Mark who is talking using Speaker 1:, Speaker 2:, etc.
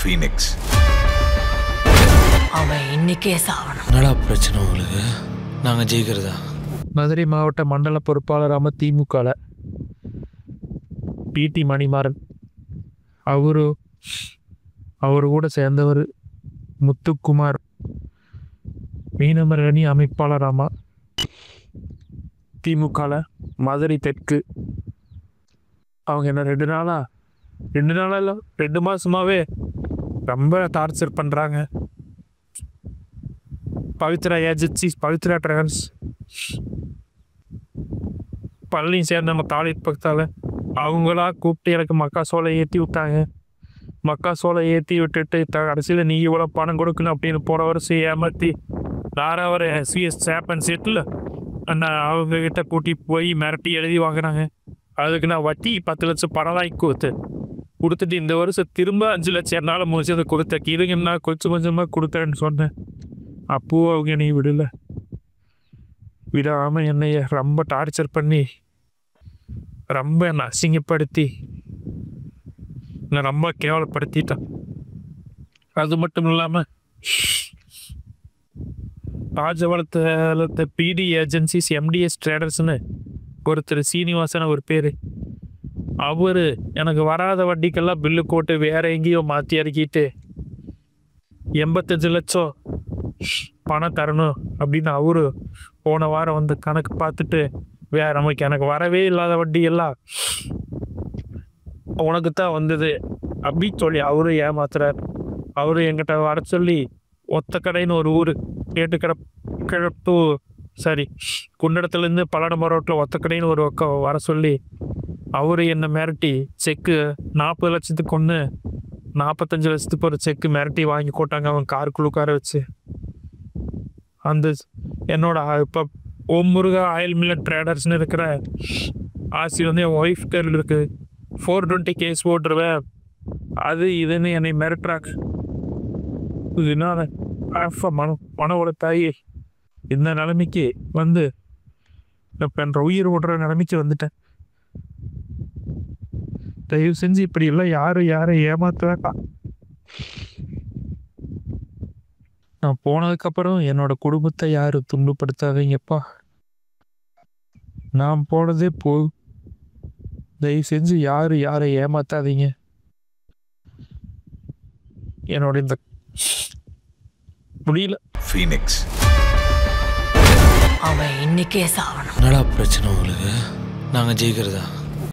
Speaker 1: Phoenix.
Speaker 2: அவன் இன்னைக்கே சாவணும்.
Speaker 3: என்னடா பிரச்சனை உங்களுக்கு? நாங்கள் ஜெயிக்கிறதா?
Speaker 4: மதுரை மாவட்ட மண்டல பொறுப்பாளராம திமுக பிடி மணிமாறன் அவரு கூட சேர்ந்தவர் முத்துக்குமார் மீனவர் அணி அமைப்பாளராமா திமுக மதுரை தெற்கு. அவங்க என்ன 2 நாளா இல்லை 2 மாசமாவே ரொம்ப டார்ச்சர் பண்ணுறாங்க. பவித்ரா ஏஜென்சிஸ், பவித்ரா டிராவல்ஸ், பழனி சேர்ந்த நம்ம தாலிட் பக்கத்தால் அவங்களா கூப்பிட்டு எனக்கு மக்காசோளை ஏற்றி விட்டாங்க. மக்காசோளை ஏற்றி விட்டுட்டு கடைசியில் நீ இவ்வளோ பணம் கொடுக்கணும் அப்படின்னு போன வருஷம் ஏமாற்றி யாராவது எஸ்விஎஸ் சேப்பன் செட்டில் அவங்கக்கிட்ட கூட்டி போய் மிரட்டி எழுதி வாங்கினாங்க. அதுக்கு நான் வட்டி 10 லட்சம் பணம் கொடுத்துட்டு இந்த வருஷம் திரும்ப 5 லட்சம் என்னால் முடிச்சதை கொடுத்தேன். இதுங்க நான் கொஞ்சமாக கொடுத்தேன்னு சொன்னேன். அப்போது அவங்க நீ விடாமல் என்னைய ரொம்ப டார்ச்சர் பண்ணி ரொம்ப என்னை அசிங்கப்படுத்தி நான் ரொம்ப கேவலப்படுத்திட்டேன். அது மட்டும் இல்லாமல் ராஜவளத்தை பிடி ஏஜென்சிஸ் எம்டிஎஸ் ட்ரேடர்ஸ்னு ஒருத்தர் சீனிவாசன் ஒரு பேர். அவர் எனக்கு வராத வட்டிக்கெல்லாம் பில்லு போட்டு வேற எங்கேயோ மாற்றி இறக்கிட்டு 85 லட்சம் பணம் தரணும் அப்படின்னு அவரு போன வாரம் வந்து கணக்கு பார்த்துட்டு எனக்கு வரவே இல்லாத வட்டி எல்லாம் உனக்கு தான் வந்தது அப்படின்னு சொல்லி அவரு ஏமாத்துறார். அவரு என்கிட்ட வர சொல்லி ஒத்தக்கடைன்னு ஒரு ஊர் கிழப்பு குண்டடத்துலேருந்து பல்லடம் ரோட்டில் ஒத்தக்கடைன்னு ஒரு வர சொல்லி அவரு என்னை மிரட்டி செக்கு 40 லட்சத்துக்கு ஒன்று 45 லட்சத்துக்கு ஒரு செக்கு மிரட்டி வாங்கி போட்டாங்க. அவன் காருக்குள்ளுக்கார வச்சு அந்த என்னோட இப்போ ஓம் முருகா ஆயில் மில்லட் ட்ரேடர்ஸ்னு இருக்கிற ஆசி வந்து என் ஒய்ஃப் பேரில் இருக்குது. 420 கேஸ் போட்டுருவேன் அது இதுன்னு என்னை மிரட்டுறாங்க. இதனால மன உழைத்தாயி இந்த நிலைமைக்கு வந்து இப்போ என்ற உயிர் ஓடுற நிலைமைக்கு வந்துட்டேன். தயவு செஞ்சு இப்படி எல்லாம் யாரை ஏமாற்ற வேண்டாம். நான் போனதுக்கப்புறம் என்னோட குடும்பத்தை யாரும் துன்பப்படுத்தாதீங்கப்பா. நான் போனதே தயவு செஞ்சு யாரை ஏமாத்தாதீங்க. என்னோட இந்த முடியல.
Speaker 1: ஃபீனிக்ஸ்.
Speaker 2: அவன் இன்னைக்கே சாவணும்.
Speaker 3: என்னடா பிரச்சனை உங்களுக்கு? நாங்கள் ஜெயிக்கிறதா?